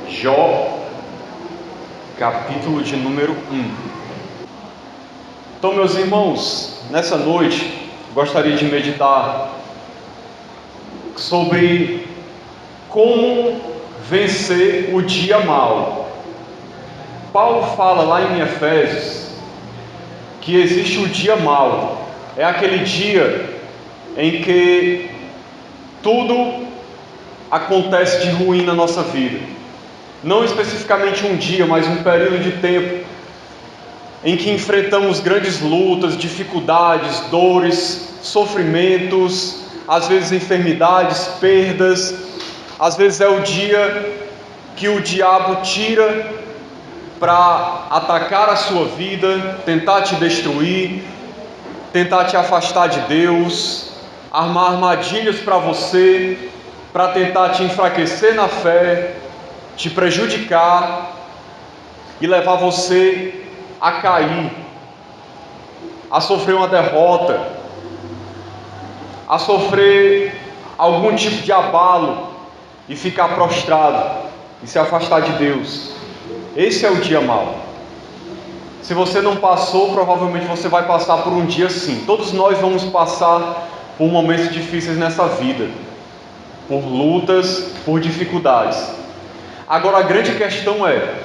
Jó, capítulo de número 1. Então, meus irmãos, nessa noite gostaria de meditar sobre como vencer o dia mau. Paulo fala lá em Efésios que existe o dia mau. É aquele dia em que tudo acontece de ruim na nossa vida. Não especificamente um dia, mas um período de tempo em que enfrentamos grandes lutas, dificuldades, dores, sofrimentos, às vezes enfermidades, perdas. Às vezes é o dia que o diabo tira para atacar a sua vida, tentar te destruir, tentar te afastar de Deus, armar armadilhas para você, para tentar te enfraquecer na fé, te prejudicar e levar você a cair, a sofrer uma derrota, a sofrer algum tipo de abalo e ficar prostrado e se afastar de Deus. Esse é o dia mau. Se você não passou, provavelmente você vai passar por um dia assim. Todos nós vamos passar por momentos difíceis nessa vida, por lutas, por dificuldades. Agora a grande questão é: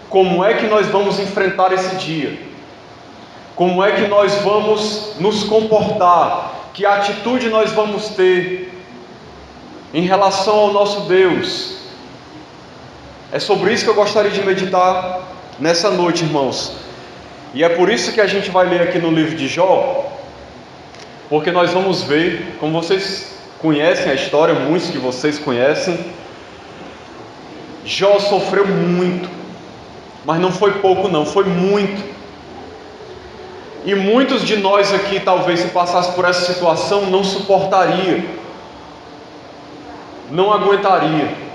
como é que nós vamos enfrentar esse dia? Como é que nós vamos nos comportar? Que atitude nós vamos ter em relação ao nosso Deus? É sobre isso que eu gostaria de meditar nessa noite, irmãos. E é por isso que a gente vai ler aqui no livro de Jó, porque nós vamos ver, como vocês conhecem a história, muitos de vocês conhecem, Jó sofreu muito, mas não foi pouco não, foi muito. E muitos de nós aqui, talvez, se passasse por essa situação, não suportaria, não aguentaria.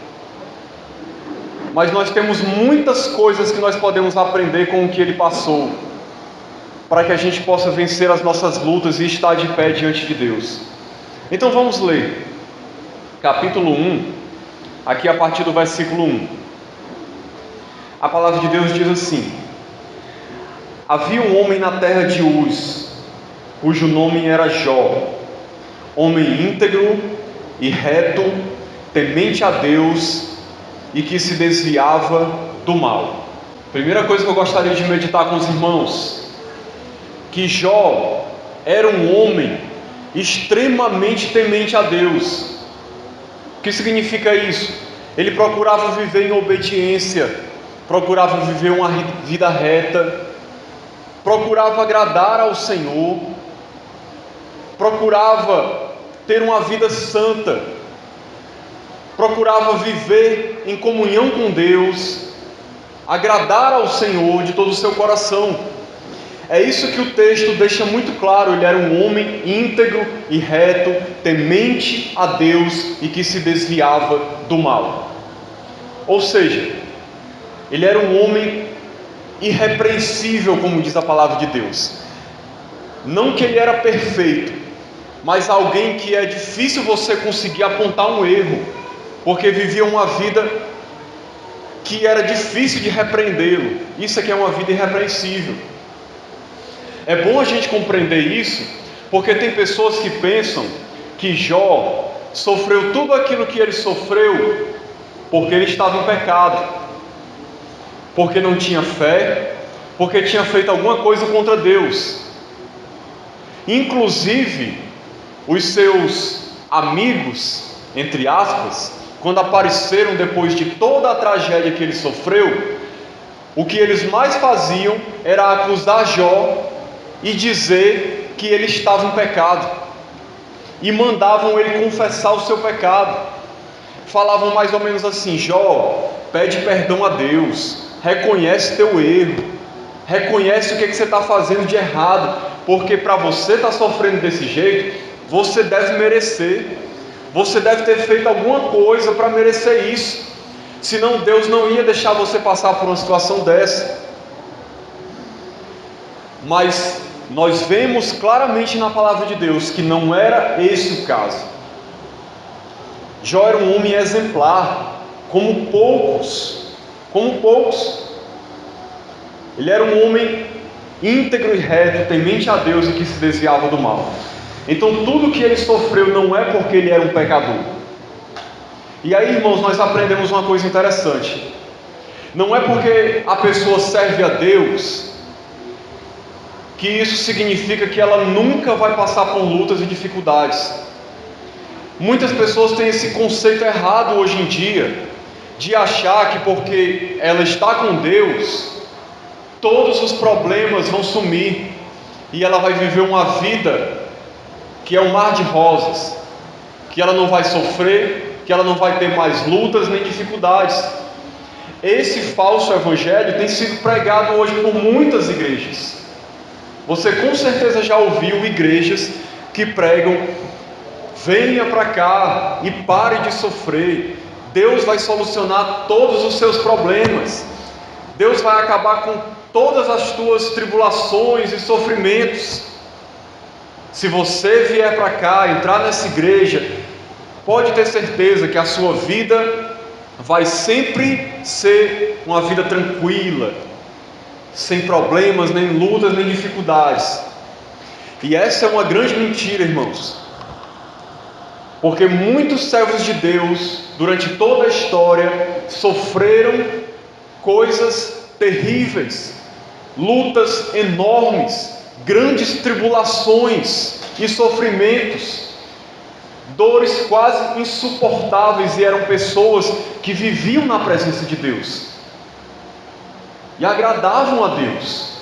Mas nós temos muitas coisas que nós podemos aprender com o que ele passou, para que a gente possa vencer as nossas lutas e estar de pé diante de Deus. Então vamos ler, capítulo 1, aqui a partir do versículo 1. A palavra de Deus diz assim: havia um homem na terra de Uz, cujo nome era Jó, homem íntegro e reto, temente a Deus e que se desviava do mal. Primeira coisa que eu gostaria de meditar com os irmãos, que Jó era um homem extremamente temente a Deus. O que significa isso? Ele procurava viver em obediência, procurava viver uma vida reta, procurava agradar ao Senhor, procurava ter uma vida santa, procurava viver em comunhão com Deus, agradar ao Senhor de todo o seu coração. É isso que o texto deixa muito claro. Ele era um homem íntegro e reto, temente a Deus e que se desviava do mal. Ou seja, ele era um homem irrepreensível, como diz a palavra de Deus. Não que ele era perfeito, mas alguém que é difícil você conseguir apontar um erro, porque vivia uma vida que era difícil de repreendê-lo. Isso aqui é uma vida irrepreensível. É bom a gente compreender isso, porque tem pessoas que pensam que Jó sofreu tudo aquilo que ele sofreu porque ele estava em pecado, porque não tinha fé, porque tinha feito alguma coisa contra Deus. Inclusive, os seus amigos, entre aspas, quando apareceram depois de toda a tragédia que ele sofreu, o que eles mais faziam era acusar Jó e dizer que ele estava em pecado, e mandavam ele confessar o seu pecado. Falavam mais ou menos assim: Jó, pede perdão a Deus, reconhece teu erro, reconhece o que você está fazendo de errado, porque para você estar sofrendo desse jeito, você deve merecer, você deve ter feito alguma coisa para merecer isso, senão Deus não ia deixar você passar por uma situação dessa. Mas nós vemos claramente na palavra de Deus que não era esse o caso. Jó era um homem exemplar, como poucos. Ele era um homem íntegro e reto, temente a Deus e que se desviava do mal. Então tudo que ele sofreu não é porque ele era um pecador. E aí, irmãos, nós aprendemos uma coisa interessante. Não é porque a pessoa serve a Deus que isso significa que ela nunca vai passar por lutas e dificuldades. Muitas pessoas têm esse conceito errado hoje em dia, de achar que porque ela está com Deus, todos os problemas vão sumir e ela vai viver uma vida que é um mar de rosas, que ela não vai sofrer, que ela não vai ter mais lutas nem dificuldades. Esse falso evangelho tem sido pregado hoje por muitas igrejas. Você com certeza já ouviu igrejas que pregam: venha para cá e pare de sofrer, Deus vai solucionar todos os seus problemas, Deus vai acabar com todas as tuas tribulações e sofrimentos. Se você vier para cá, entrar nessa igreja, pode ter certeza que a sua vida vai sempre ser uma vida tranquila, sem problemas, nem lutas, nem dificuldades. E essa é uma grande mentira, irmãos, porque muitos servos de Deus, durante toda a história, sofreram coisas terríveis, lutas enormes, grandes tribulações e sofrimentos, dores quase insuportáveis, e eram pessoas que viviam na presença de Deus e agradavam a Deus.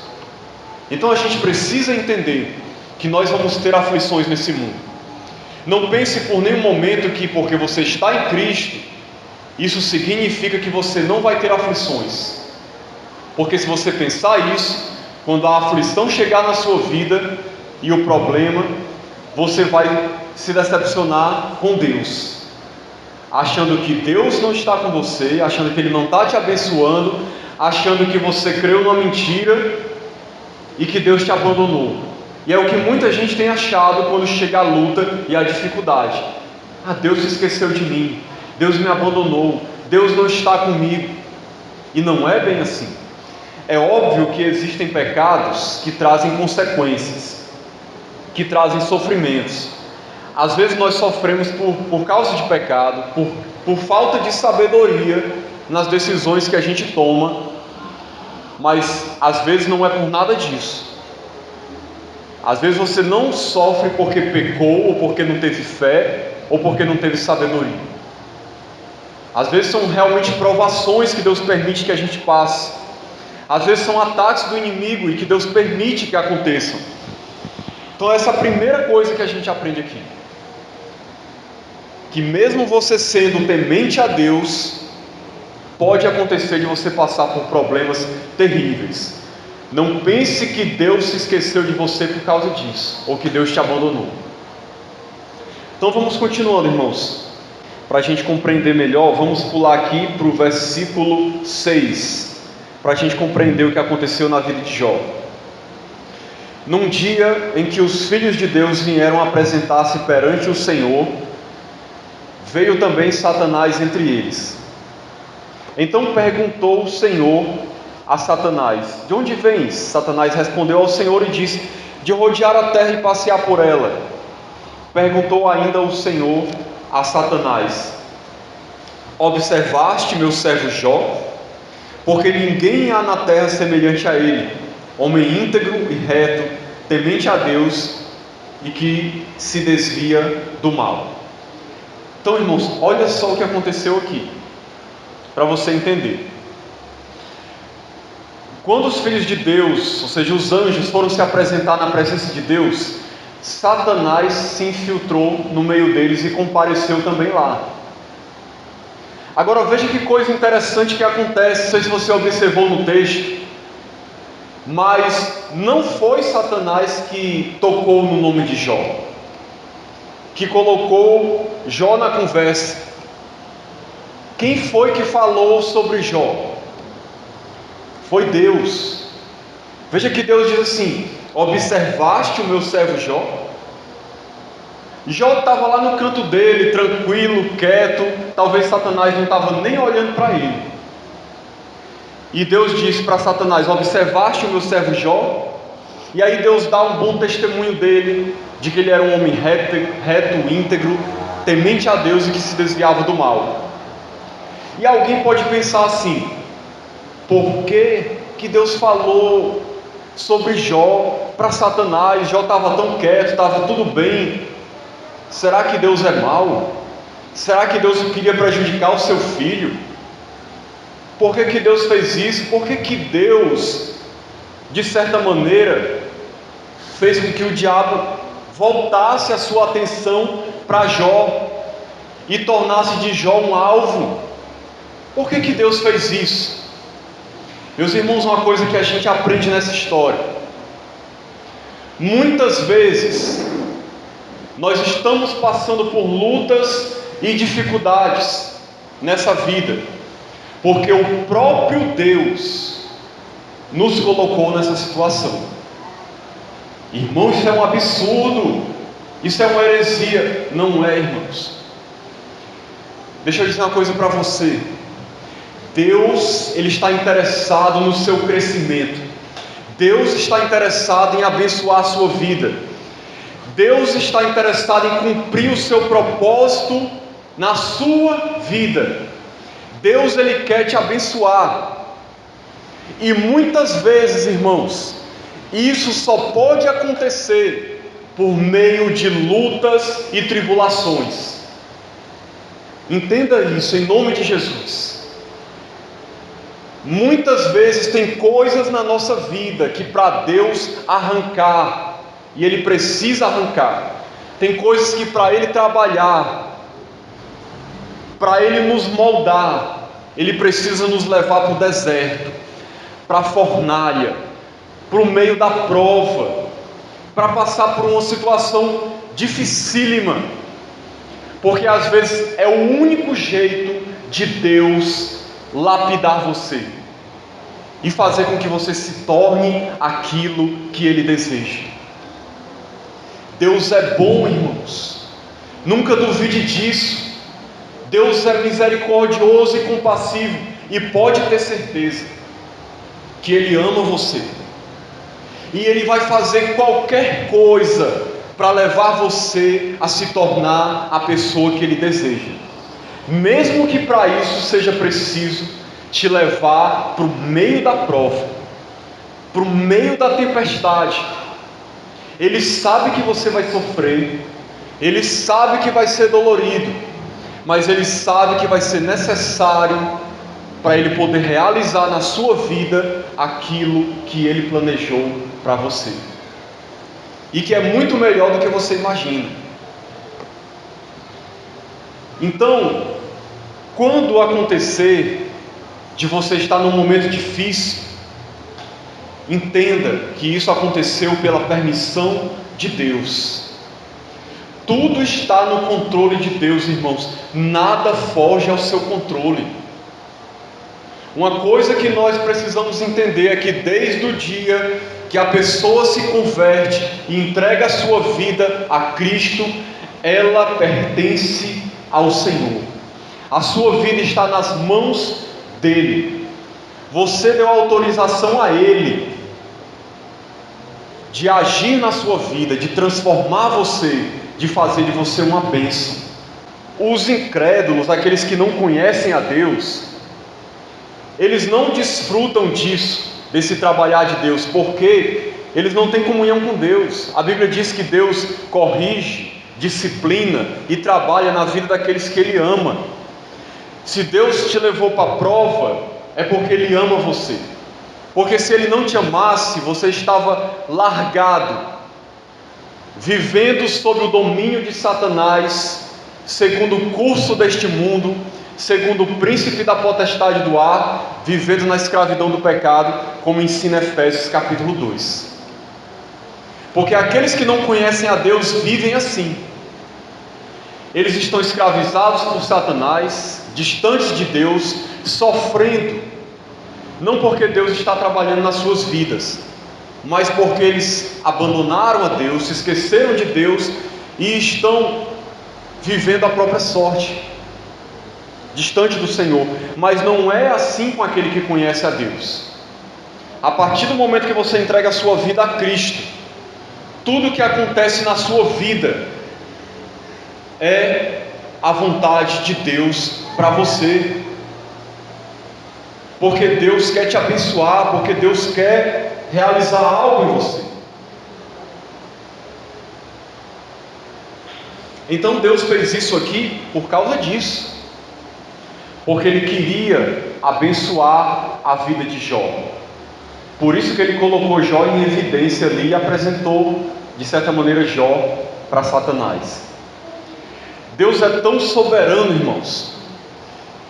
Então a gente precisa entender que nós vamos ter aflições nesse mundo. Não pense por nenhum momento que porque você está em Cristo, isso significa que você não vai ter aflições. Porque se você pensar isso, quando a aflição chegar na sua vida e o problema, você vai se decepcionar com Deus, achando que Deus não está com você, achando que Ele não está te abençoando, achando que você creu numa mentira e que Deus te abandonou. E é o que muita gente tem achado quando chega a luta e a dificuldade. Deus se esqueceu de mim, Deus me abandonou, Deus não está comigo. E não é bem assim. É óbvio que existem pecados que trazem consequências, que trazem sofrimentos. Às vezes nós sofremos por causa de pecado, por falta de sabedoria nas decisões que a gente toma, mas às vezes não é por nada disso. Às vezes você não sofre porque pecou, ou porque não teve fé, ou porque não teve sabedoria. Às vezes são realmente provações que Deus permite que a gente passe. Às vezes são ataques do inimigo e que Deus permite que aconteçam. Então essa é a primeira coisa que a gente aprende aqui. Que mesmo você sendo temente a Deus, pode acontecer de você passar por problemas terríveis. Não pense que Deus se esqueceu de você por causa disso, ou que Deus te abandonou. Então vamos continuando, irmãos. Para a gente compreender melhor, vamos pular aqui para o versículo 6, para a gente compreender o que aconteceu na vida de Jó. Num dia em que os filhos de Deus vieram apresentar-se perante o Senhor, veio também Satanás entre eles. Então perguntou o Senhor a Satanás: de onde vens? Satanás respondeu ao Senhor e disse: de rodear a terra e passear por ela. Perguntou ainda o Senhor a Satanás: observaste meu servo Jó? Porque ninguém há na terra semelhante a ele, homem íntegro e reto, temente a Deus e que se desvia do mal. Então, irmãos, olha só o que aconteceu aqui, para você entender. Quando os filhos de Deus, ou seja, os anjos, foram se apresentar na presença de Deus, Satanás se infiltrou no meio deles e compareceu também lá. Agora veja que coisa interessante que acontece, não sei se você observou no texto, mas não foi Satanás que tocou no nome de Jó, que colocou Jó na conversa. Quem foi que falou sobre Jó? Foi Deus. Veja que Deus diz assim: observaste o meu servo Jó? Jó estava lá no canto dele, tranquilo, quieto. Talvez Satanás não estava nem olhando para ele. E Deus disse para Satanás: observaste o meu servo Jó? E aí Deus dá um bom testemunho dele, de que ele era um homem reto, íntegro, temente a Deus e que se desviava do mal. E alguém pode pensar assim: por que Deus falou sobre Jó para Satanás? Jó estava tão quieto, estava tudo bem. Será que Deus é mau? Será que Deus queria prejudicar o seu filho? Por que Deus fez isso? Por que Deus, de certa maneira, fez com que o diabo voltasse a sua atenção para Jó e tornasse de Jó um alvo? Por que Deus fez isso? Meus irmãos, uma coisa que a gente aprende nessa história: muitas vezes nós estamos passando por lutas e dificuldades nessa vida, porque o próprio Deus nos colocou nessa situação. Irmãos, isso é um absurdo, isso é uma heresia. Não é, irmãos. Deixa eu dizer uma coisa para você: Deus, Ele está interessado no seu crescimento. Deus está interessado em abençoar a sua vida. Deus está interessado em cumprir o seu propósito na sua vida. Deus, Ele quer te abençoar. E muitas vezes, irmãos, isso só pode acontecer por meio de lutas e tribulações. Entenda isso em nome de Jesus. Muitas vezes tem coisas na nossa vida que para Deus arrancar, e Ele precisa arrancar. Tem coisas que para Ele trabalhar, para Ele nos moldar, Ele precisa nos levar para o deserto, para a fornalha, para o meio da prova, para passar por uma situação dificílima, porque às vezes é o único jeito de Deus lapidar você e fazer com que você se torne aquilo que Ele deseja. Deus é bom, irmãos, nunca duvide disso. Deus é misericordioso e compassivo, e pode ter certeza que Ele ama você, e Ele vai fazer qualquer coisa para levar você a se tornar a pessoa que Ele deseja, mesmo que para isso seja preciso te levar para o meio da prova, para o meio da tempestade. Ele sabe que você vai sofrer, Ele sabe que vai ser dolorido, mas Ele sabe que vai ser necessário para Ele poder realizar na sua vida aquilo que Ele planejou para você, e que é muito melhor do que você imagina. Então, quando acontecer de você estar num momento difícil, entenda que isso aconteceu pela permissão de Deus. Tudo está no controle de Deus, irmãos. Nada foge ao seu controle. Uma coisa que nós precisamos entender é que desde o dia que a pessoa se converte e entrega a sua vida a Cristo, ela pertence ao Senhor. A sua vida está nas mãos dEle. Você deu autorização a Ele de agir na sua vida, de transformar você, de fazer de você uma bênção. Os incrédulos, aqueles que não conhecem a Deus, eles não desfrutam disso, desse trabalhar de Deus, porque eles não têm comunhão com Deus. A Bíblia diz que Deus corrige, disciplina e trabalha na vida daqueles que Ele ama. Se Deus te levou para a prova, é porque Ele ama você. Porque se Ele não te amasse, você estava largado, vivendo sob o domínio de Satanás, segundo o curso deste mundo, segundo o príncipe da potestade do ar, vivendo na escravidão do pecado, como ensina Efésios capítulo 2. Porque aqueles que não conhecem a Deus vivem assim. Eles estão escravizados por Satanás, distantes de Deus, sofrendo, não porque Deus está trabalhando nas suas vidas, mas porque eles abandonaram a Deus, se esqueceram de Deus e estão vivendo a própria sorte, distante do Senhor. Mas não é assim com aquele que conhece a Deus. A partir do momento que você entrega a sua vida a Cristo, tudo que acontece na sua vida é a vontade de Deus para você, porque Deus quer te abençoar, porque Deus quer realizar algo em você. Então Deus fez isso aqui por causa disso, porque Ele queria abençoar a vida de Jó. Por isso que Ele colocou Jó em evidência ali e apresentou, de certa maneira, Jó para Satanás. Deus é tão soberano, irmãos,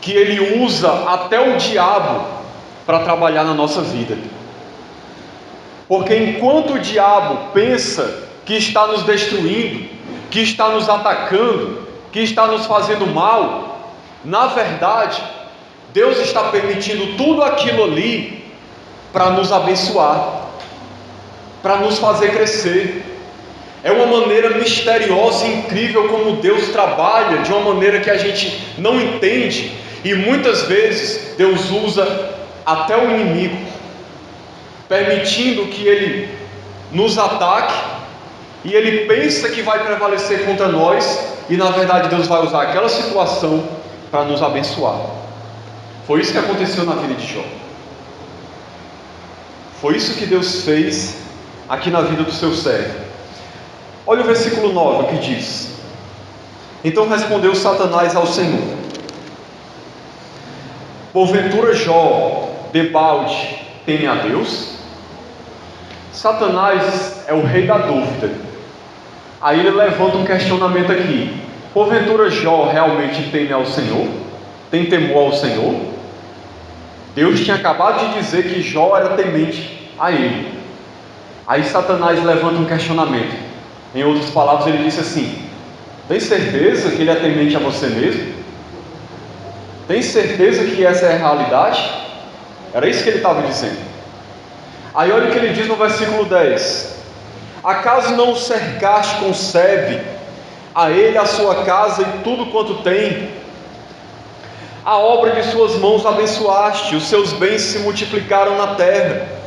que Ele usa até o diabo para trabalhar na nossa vida. Porque enquanto o diabo pensa que está nos destruindo, que está nos atacando, que está nos fazendo mal, na verdade, Deus está permitindo tudo aquilo ali para nos abençoar, para nos fazer crescer. É uma maneira misteriosa e incrível como Deus trabalha, de uma maneira que a gente não entende, e muitas vezes Deus usa até o inimigo, permitindo que ele nos ataque, e ele pensa que vai prevalecer contra nós, e na verdade Deus vai usar aquela situação para nos abençoar. Foi isso que aconteceu na vida de Jó. Foi isso que Deus fez aqui na vida do seu servo. Olha o versículo 9 que diz: então respondeu Satanás ao Senhor: porventura Jó, debalde, teme a Deus? Satanás é o rei da dúvida. Aí ele levanta um questionamento aqui: porventura Jó realmente teme ao Senhor? Tem temor ao Senhor? Deus tinha acabado de dizer que Jó era temente a ele. Aí Satanás levanta um questionamento. Em outras palavras, ele disse assim: tem certeza que ele é temente a você mesmo? Tem certeza que essa é a realidade? Era isso que ele estava dizendo. Aí olha o que ele diz no versículo 10: acaso não o cercaste com sebe, a ele, a sua casa e tudo quanto tem? A obra de suas mãos abençoaste, os seus bens se multiplicaram na terra.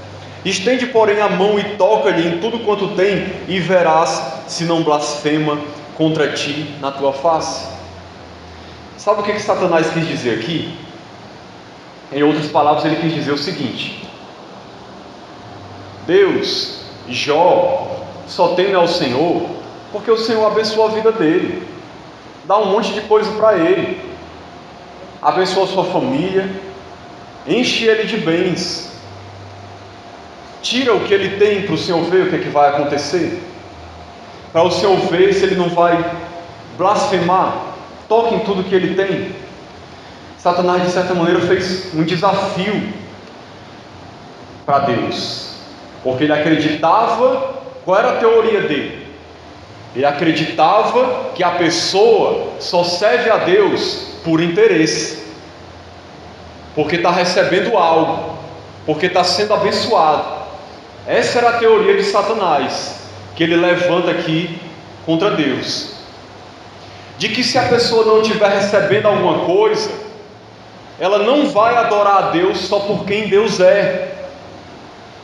Estende, porém, a mão e toca-lhe em tudo quanto tem, e verás se não blasfema contra ti na tua face. Sabe o que Satanás quis dizer aqui? Em outras palavras, ele quis dizer o seguinte: Deus, Jó, só teme ao Senhor porque o Senhor abençoa a vida dele, dá um monte de coisa para ele, abençoa a sua família, enche ele de bens. Tira o que ele tem para o Senhor ver o que é que vai acontecer, para o Senhor ver se ele não vai blasfemar. Toque em tudo que ele tem. Satanás, de certa maneira, fez um desafio para Deus, porque ele acreditava. Qual era a teoria dele? Ele acreditava que a pessoa só serve a Deus por interesse, porque está recebendo algo, porque está sendo abençoado. Essa era a teoria de Satanás, que ele levanta aqui contra Deus, de que se a pessoa não estiver recebendo alguma coisa, ela não vai adorar a Deus só por quem Deus é,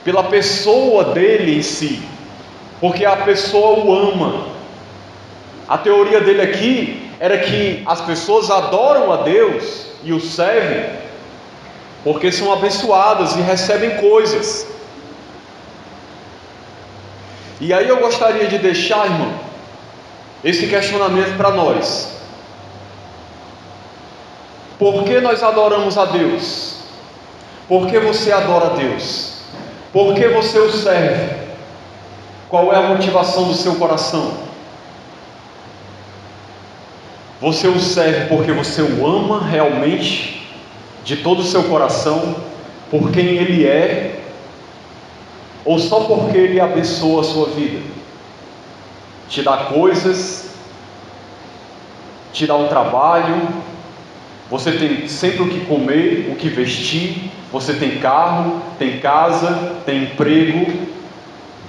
pela pessoa dele em si, porque a pessoa o ama. A teoria dele aqui era que as pessoas adoram a Deus e o servem porque são abençoadas e recebem coisas. E aí eu gostaria de deixar, irmão, esse questionamento para nós: por que nós adoramos a Deus? Por que você adora a Deus? Por que você o serve? Qual é a motivação do seu coração? Você o serve porque você o ama realmente, de todo o seu coração, por quem Ele é, ou só porque Ele abençoa a sua vida, te dá coisas, te dá um trabalho, você tem sempre o que comer, o que vestir, você tem carro, tem casa, tem emprego,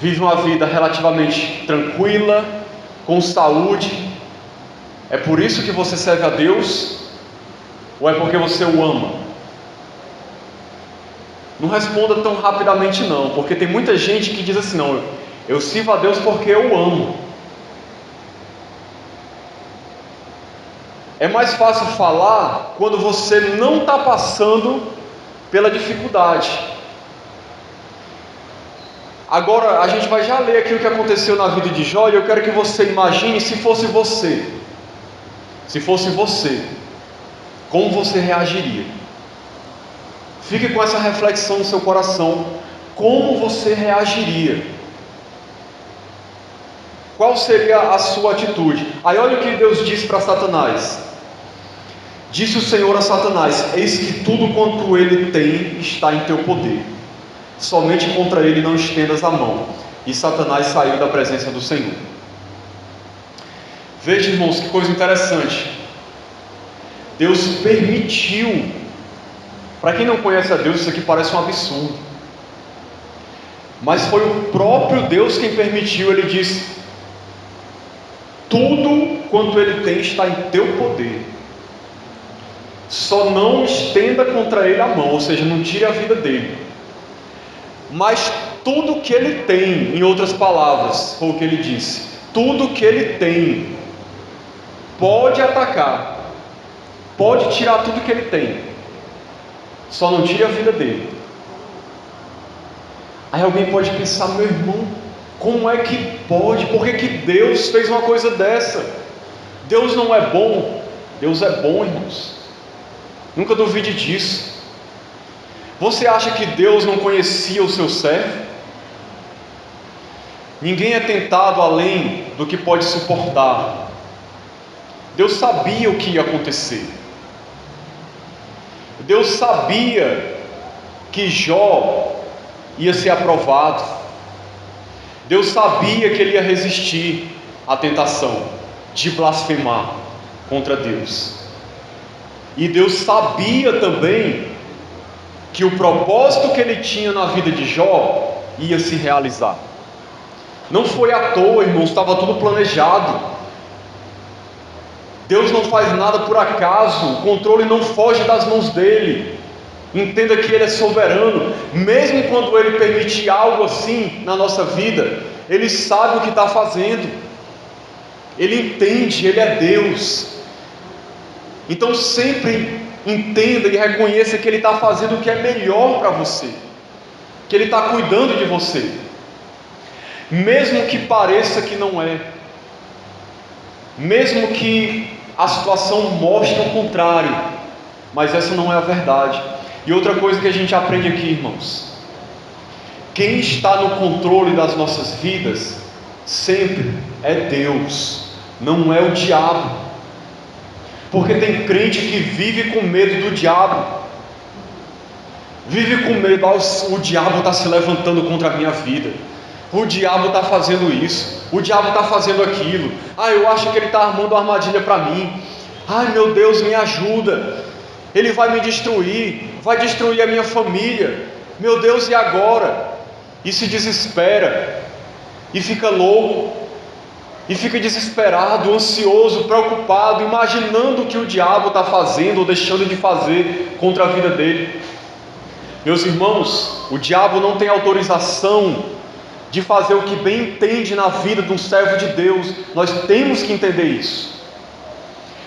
vive uma vida relativamente tranquila, com saúde, é por isso que você serve a Deus? Ou é porque você o ama? Não responda tão rapidamente não, porque tem muita gente que diz assim: não, eu sirvo a Deus porque eu amo. É mais fácil falar quando você não está passando pela dificuldade. Agora a gente vai já ler aqui o que aconteceu na vida de Jó, e eu quero que você imagine se fosse você. Se fosse você, como você reagiria? Fique com essa reflexão no seu coração. Como você reagiria? Qual seria a sua atitude? Aí olha o que Deus disse para Satanás. Disse o Senhor a Satanás: eis que tudo quanto ele tem está em teu poder, somente contra ele não estendas a mão. E Satanás saiu da presença do Senhor. Veja, irmãos, que coisa interessante. Deus permitiu. Para quem não conhece a Deus, isso aqui parece um absurdo, mas foi o próprio Deus quem permitiu. Ele disse: tudo quanto ele tem está em teu poder, só não estenda contra ele a mão, ou seja, não tire a vida dele. Mas tudo que ele tem, em outras palavras, foi o que ele disse, tudo que ele tem, pode atacar, pode tirar tudo que ele tem, só não tire a vida dele. Aí alguém pode pensar: meu irmão, como é que pode? Por que Deus fez uma coisa dessa? Deus não é bom? Deus é bom, irmãos. Nunca duvide disso. Você acha que Deus não conhecia o seu servo? Ninguém é tentado além do que pode suportar. Deus sabia o que ia acontecer. Deus sabia que Jó ia ser aprovado. Deus sabia que ele ia resistir à tentação de blasfemar contra Deus. E Deus sabia também que o propósito que ele tinha na vida de Jó ia se realizar. Não foi à toa, irmãos, estava tudo planejado. Deus não faz nada por acaso, o controle não foge das mãos dele. Entenda que ele é soberano. Mesmo quando ele permite algo assim na nossa vida, ele sabe o que está fazendo, ele entende, ele é Deus. Então sempre entenda e reconheça que ele está fazendo o que é melhor para você, que ele está cuidando de você, mesmo que pareça que não é, mesmo que a situação mostre o contrário, mas essa não é a verdade. E outra coisa que a gente aprende aqui, irmãos: quem está no controle das nossas vidas sempre é Deus, não é o diabo. Porque tem crente que vive com medo do diabo, vive com medo: o diabo está se levantando contra a minha vida, o diabo está fazendo isso, o diabo está fazendo aquilo, eu acho que ele está armando uma armadilha para mim, meu Deus, me ajuda, ele vai me destruir, vai destruir a minha família, meu Deus, e agora? E se desespera, e fica louco, e fica desesperado, ansioso, preocupado, imaginando o que o diabo está fazendo ou deixando de fazer contra a vida dele. Meus irmãos, o diabo não tem autorização de fazer o que bem entende na vida de um servo de Deus. Nós temos que entender isso.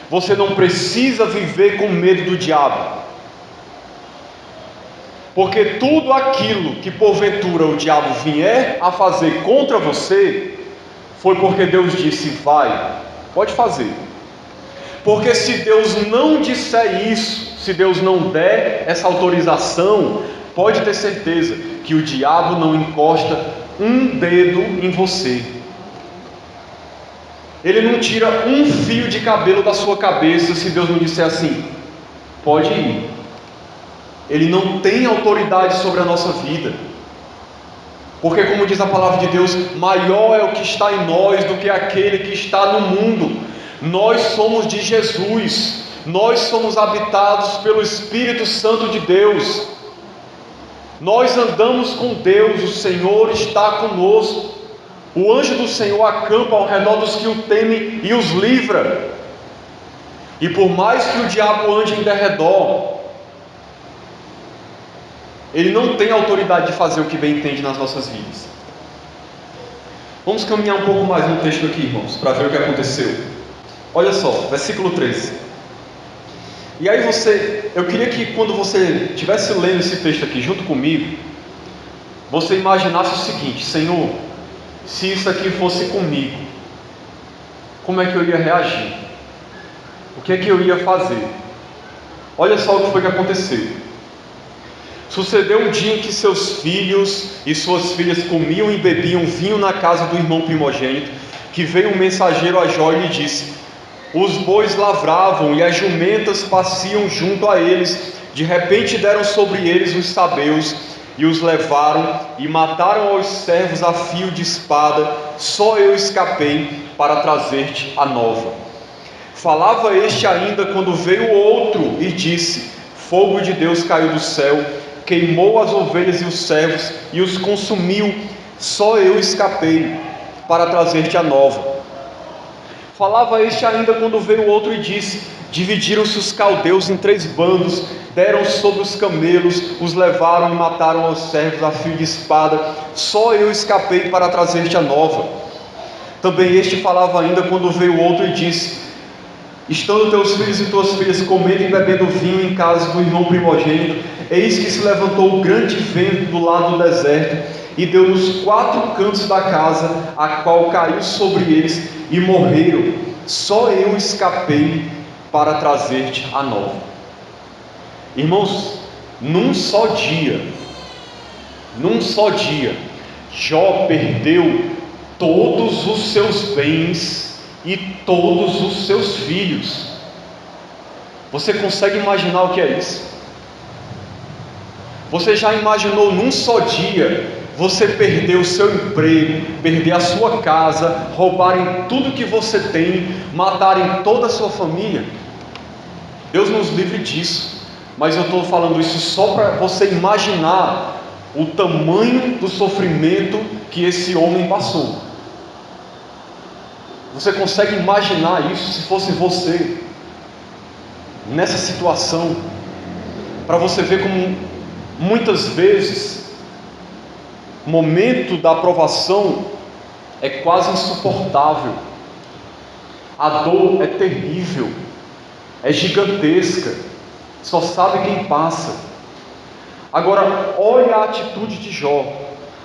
Você não precisa viver com medo do diabo, porque tudo aquilo que porventura o diabo vier a fazer contra você, foi porque Deus disse: vai, pode fazer. Porque se Deus não disser isso, se Deus não der essa autorização, pode ter certeza que o diabo não encosta um dedo em você. Ele não tira um fio de cabelo da sua cabeça se Deus não disser assim: pode ir. Ele não tem autoridade sobre a nossa vida. Porque, como diz a palavra de Deus, maior é o que está em nós do que aquele que está no mundo. Nós somos de Jesus, nós somos habitados pelo Espírito Santo de Deus, nós andamos com Deus, o Senhor está conosco. O anjo do Senhor acampa ao redor dos que o temem e os livra. E por mais que o diabo ande em derredor, ele não tem autoridade de fazer o que bem entende nas nossas vidas. Vamos caminhar um pouco mais no texto aqui, irmãos, para ver o que aconteceu. Olha só, versículo 13. E aí eu queria que quando você estivesse lendo esse texto aqui junto comigo, você imaginasse o seguinte: Senhor, se isso aqui fosse comigo, como é que eu ia reagir? O que é que eu ia fazer? Olha só o que foi que aconteceu. Sucedeu um dia em que seus filhos e suas filhas comiam e bebiam vinho na casa do irmão primogênito, que veio um mensageiro a Jó e lhe disse: os bois lavravam e as jumentas pasciam junto a eles. De repente deram sobre eles os sabeus e os levaram e mataram aos servos a fio de espada. Só eu escapei para trazer-te a nova. Falava este ainda quando veio outro e disse: fogo de Deus caiu do céu, queimou as ovelhas e os servos e os consumiu. Só eu escapei para trazer-te a nova. Falava este ainda quando veio outro e disse: dividiram-se os caldeus em 3 bandos, deram sobre os camelos, os levaram e mataram aos servos a fio de espada. Só eu escapei para trazer-te a nova. Também este falava ainda quando veio outro e disse: estando teus filhos e tuas filhas comendo e bebendo vinho em casa do irmão primogênito, eis que se levantou um grande vento do lado do deserto, e deu nos 4 cantos da casa, a qual caiu sobre eles, e morreram. Só eu escapei para trazer-te a nova. Irmãos, num só dia, Jó perdeu todos os seus bens e todos os seus filhos. Você consegue imaginar o que é isso? Você já imaginou num só dia você perder o seu emprego, perder a sua casa, roubarem tudo que você tem, matarem toda a sua família? Deus nos livre disso, mas eu estou falando isso só para você imaginar o tamanho do sofrimento que esse homem passou. Você consegue imaginar isso se fosse você nessa situação? Para você ver como muitas vezes o momento da aprovação é quase insuportável, a dor é terrível, é gigantesca, só sabe quem passa. Agora olha a atitude de Jó.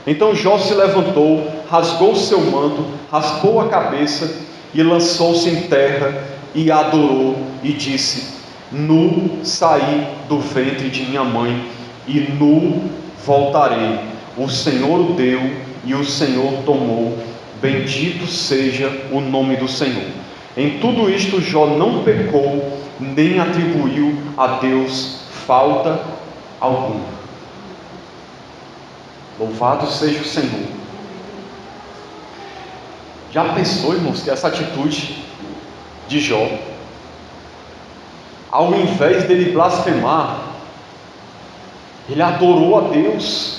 Então Jó se levantou, rasgou o seu manto, raspou a cabeça e lançou-se em terra e adorou e disse: nu saí do ventre de minha mãe e nu voltarei. O Senhor o deu e o Senhor tomou, bendito seja o nome do Senhor. Em tudo isto Jó não pecou, nem atribuiu a Deus falta alguma. Louvado seja o Senhor. Já pensou, irmãos, que essa atitude de Jó, ao invés dele blasfemar, ele adorou a Deus.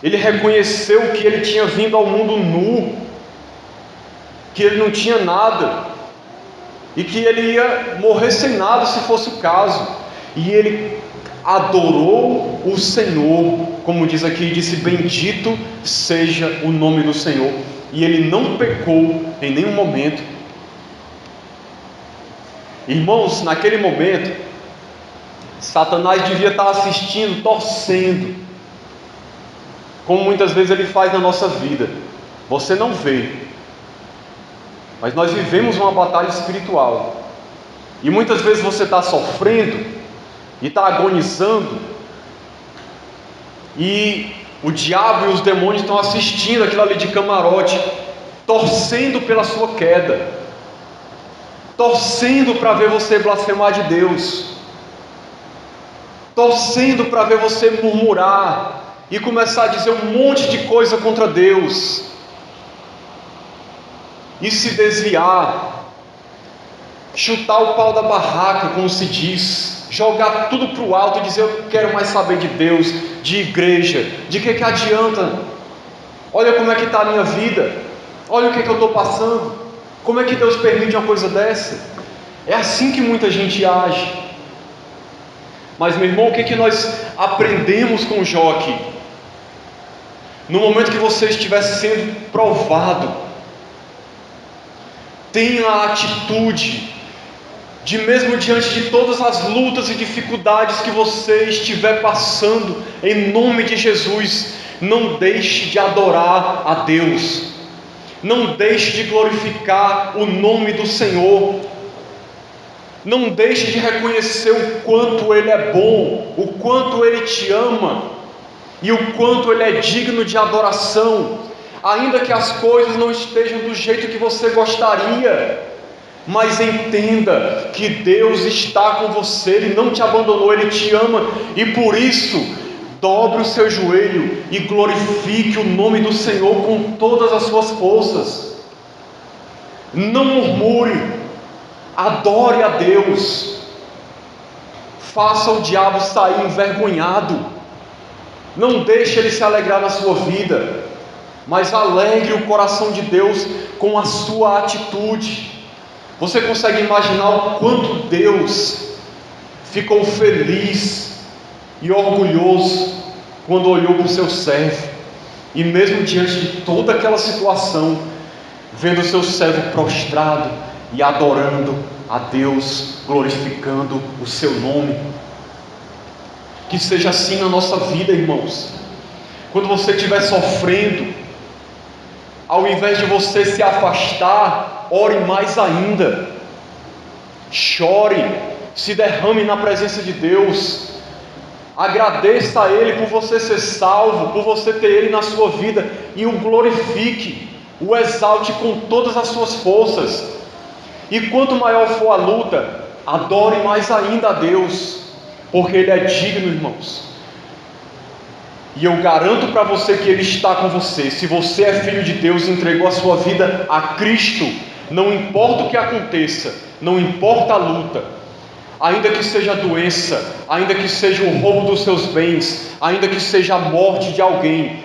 Ele reconheceu que ele tinha vindo ao mundo nu, que ele não tinha nada, e que ele ia morrer sem nada se fosse o caso. E ele adorou o Senhor, como diz aqui, disse: bendito seja o nome do Senhor. E ele não pecou em nenhum momento. Irmãos, naquele momento, Satanás devia estar assistindo, torcendo, como muitas vezes ele faz na nossa vida. Você não vê, mas nós vivemos uma batalha espiritual, e muitas vezes você está sofrendo e está agonizando, e o diabo e os demônios estão assistindo aquilo ali de camarote, torcendo pela sua queda, torcendo para ver você blasfemar de Deus, torcendo para ver você murmurar e começar a dizer um monte de coisa contra Deus, e se desviar, chutar o pau da barraca, como se diz, jogar tudo para o alto e dizer: eu não quero mais saber de Deus, de igreja. De que adianta? Olha como é que está a minha vida. Olha o que é que eu estou passando. Como é que Deus permite uma coisa dessa? É assim que muita gente age. Mas, meu irmão, o que é que nós aprendemos com Jó aqui? No momento que você estiver sendo provado, tenha a atitude de, mesmo diante de todas as lutas e dificuldades que você estiver passando, em nome de Jesus, não deixe de adorar a Deus, não deixe de glorificar o nome do Senhor, não deixe de reconhecer o quanto Ele é bom, o quanto Ele te ama e o quanto Ele é digno de adoração, ainda que as coisas não estejam do jeito que você gostaria. Mas entenda que Deus está com você, Ele não te abandonou, Ele te ama, e por isso, dobre o seu joelho e glorifique o nome do Senhor com todas as suas forças. Não murmure, adore a Deus, faça o diabo sair envergonhado, não deixe ele se alegrar na sua vida, mas alegre o coração de Deus com a sua atitude. Você consegue imaginar o quanto Deus ficou feliz e orgulhoso quando olhou para o seu servo, e mesmo diante de toda aquela situação, vendo o seu servo prostrado e adorando a Deus, glorificando o seu nome? Que seja assim na nossa vida, irmãos. Quando você estiver sofrendo, ao invés de você se afastar, ore mais ainda, chore, se derrame na presença de Deus, agradeça a Ele por você ser salvo, por você ter Ele na sua vida, e o glorifique, o exalte com todas as suas forças. E quanto maior for a luta, adore mais ainda a Deus, porque Ele é digno, irmãos. E eu garanto para você que Ele está com você. Se você é filho de Deus e entregou a sua vida a Cristo, não importa o que aconteça, não importa a luta, ainda que seja a doença, ainda que seja o roubo dos seus bens, ainda que seja a morte de alguém,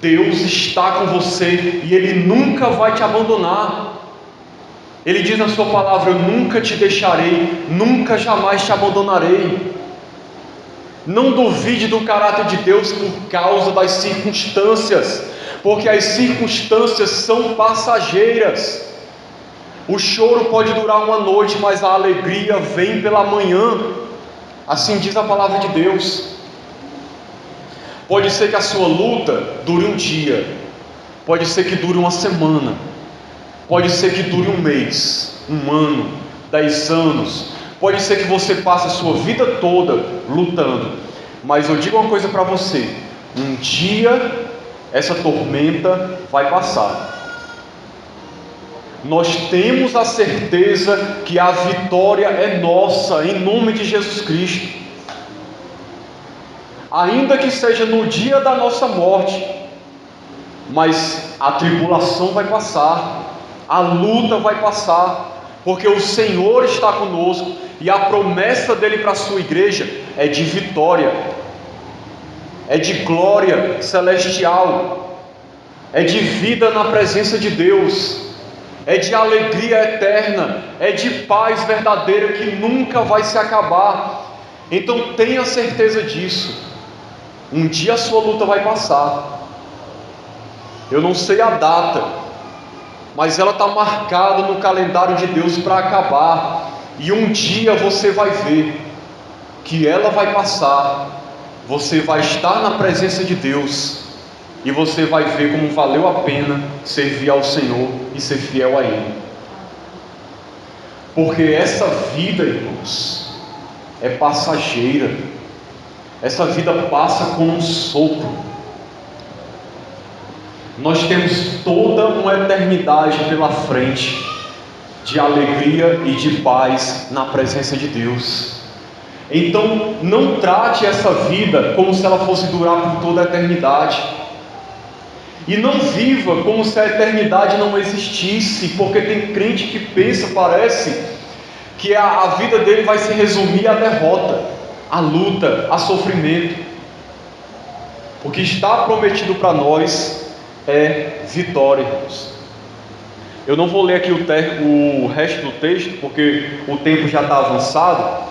Deus está com você e Ele nunca vai te abandonar. Ele diz na sua palavra: eu nunca te deixarei, nunca jamais te abandonarei. Não duvide do caráter de Deus por causa das circunstâncias, porque as circunstâncias são passageiras. O choro pode durar uma noite, mas a alegria vem pela manhã. Assim diz a palavra de Deus. Pode ser que a sua luta dure um dia, pode ser que dure uma semana, pode ser que dure um mês, um ano, 10 anos, pode ser que você passe a sua vida toda lutando, mas eu digo uma coisa para você: um dia essa tormenta vai passar. Nós temos a certeza que a vitória é nossa, em nome de Jesus Cristo. Ainda que seja no dia da nossa morte, mas a tribulação vai passar, a luta vai passar, porque o Senhor está conosco, e a promessa dele para a sua igreja é de vitória, é de glória celestial, é de vida na presença de Deus, é de alegria eterna, é de paz verdadeira que nunca vai se acabar. Então tenha certeza disso. Um dia a sua luta vai passar. Eu não sei a data, mas ela está marcada no calendário de Deus para acabar. E um dia você vai ver que ela vai passar. Você vai estar na presença de Deus, e você vai ver como valeu a pena servir ao Senhor e ser fiel a Ele. Porque essa vida, irmãos, é passageira. Essa vida passa como um sopro. Nós temos toda uma eternidade pela frente de alegria e de paz na presença de Deus. Então não trate essa vida como se ela fosse durar por toda a eternidade. E não viva como se a eternidade não existisse, porque tem crente que pensa, parece, que a vida dele vai se resumir à derrota, à luta, a sofrimento. O que está prometido para nós é vitória, irmãos. Eu não vou ler aqui o resto do texto, porque o tempo já está avançado,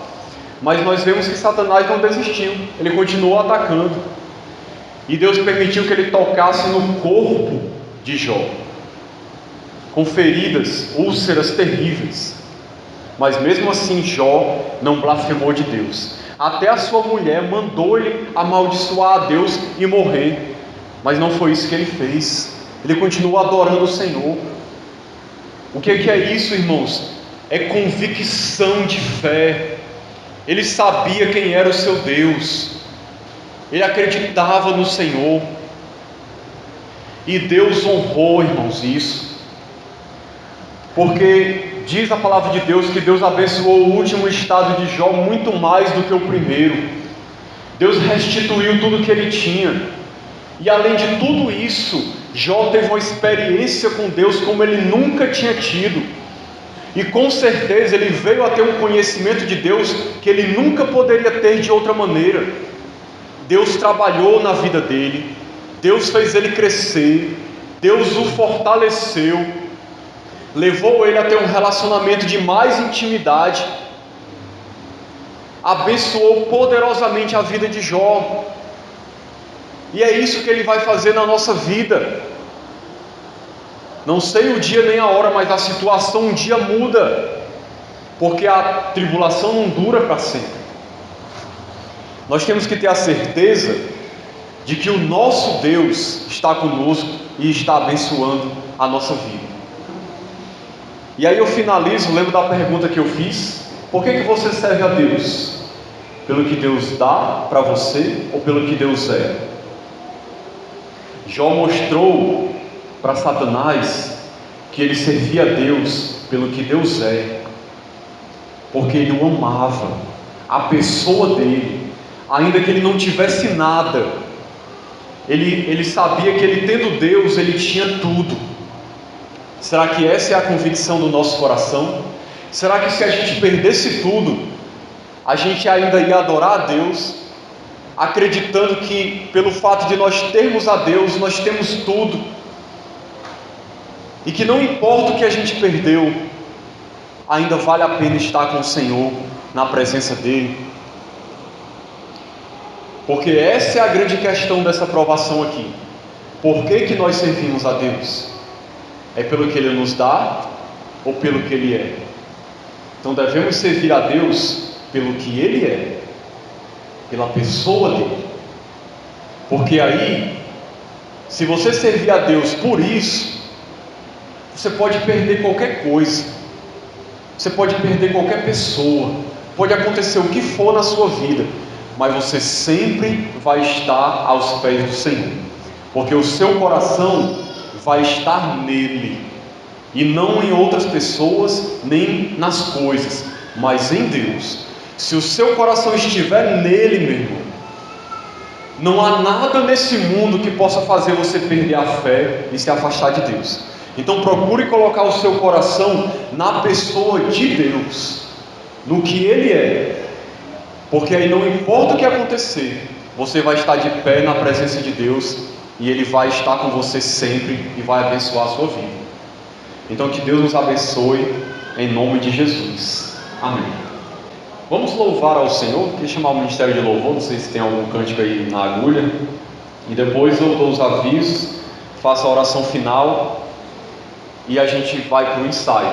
mas nós vemos que Satanás não desistiu, ele continuou atacando, e Deus permitiu que ele tocasse no corpo de Jó, com feridas, úlceras terríveis, mas mesmo assim Jó não blasfemou de Deus. Até a sua mulher mandou ele amaldiçoar a Deus e morrer, mas não foi isso que ele fez. Ele continuou adorando o Senhor. O que é isso, irmãos? É convicção de fé. Ele sabia quem era o seu Deus, ele acreditava no Senhor, e Deus honrou, irmãos, isso, porque diz a palavra de Deus que Deus abençoou o último estado de Jó muito mais do que o primeiro. Deus restituiu tudo que ele tinha, e além de tudo isso, Jó teve uma experiência com Deus como ele nunca tinha tido, e com certeza ele veio a ter um conhecimento de Deus que ele nunca poderia ter de outra maneira. Deus trabalhou na vida dele, Deus fez ele crescer, Deus o fortaleceu, levou ele a ter um relacionamento de mais intimidade, abençoou poderosamente a vida de Jó, e é isso que ele vai fazer na nossa vida. Não sei o dia nem a hora, mas a situação um dia muda, porque a tribulação não dura para sempre. Nós temos que ter a certeza de que o nosso Deus está conosco e está abençoando a nossa vida. E aí eu finalizo, lembro da pergunta que eu fiz: por que você serve a Deus? Pelo que Deus dá para você ou pelo que Deus é? Jó mostrou para Satanás que ele servia a Deus pelo que Deus é, porque ele o amava, a pessoa dele, ainda que ele não tivesse nada, ele sabia que ele tendo Deus, ele tinha tudo. Será que essa é a convicção do nosso coração? Será que se a gente perdesse tudo, a gente ainda ia adorar a Deus, acreditando que pelo fato de nós termos a Deus, nós temos tudo, e que não importa o que a gente perdeu, ainda vale a pena estar com o Senhor, na presença dEle? Porque essa é a grande questão dessa provação aqui. Por que nós servimos a Deus? É pelo que Ele nos dá ou pelo que Ele é? Então devemos servir a Deus pelo que Ele é, pela pessoa dEle. Porque aí, se você servir a Deus por isso, você pode perder qualquer coisa, você pode perder qualquer pessoa, pode acontecer o que for na sua vida, mas você sempre vai estar aos pés do Senhor, porque o seu coração vai estar nele, e não em outras pessoas, nem nas coisas, mas em Deus. Se o seu coração estiver nele, meu irmão, não há nada nesse mundo que possa fazer você perder a fé e se afastar de Deus. Então procure colocar o seu coração na pessoa de Deus, no que Ele é, porque aí não importa o que acontecer, você vai estar de pé na presença de Deus, e Ele vai estar com você sempre e vai abençoar a sua vida. Então que Deus nos abençoe em nome de Jesus. Amém. Vamos louvar ao Senhor. Queria chamar o Ministério de Louvor, não sei se tem algum cântico aí na agulha, e depois eu dou os avisos, faço a oração final e a gente vai para o ensaio.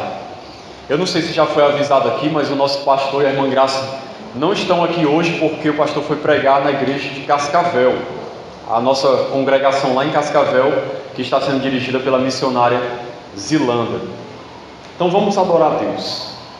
Eu não sei se já foi avisado aqui, mas o nosso pastor e a irmã Graça não estão aqui hoje porque o pastor foi pregar na igreja de Cascavel, a nossa congregação lá em Cascavel, que está sendo dirigida pela missionária Zilanda. Então vamos adorar a Deus.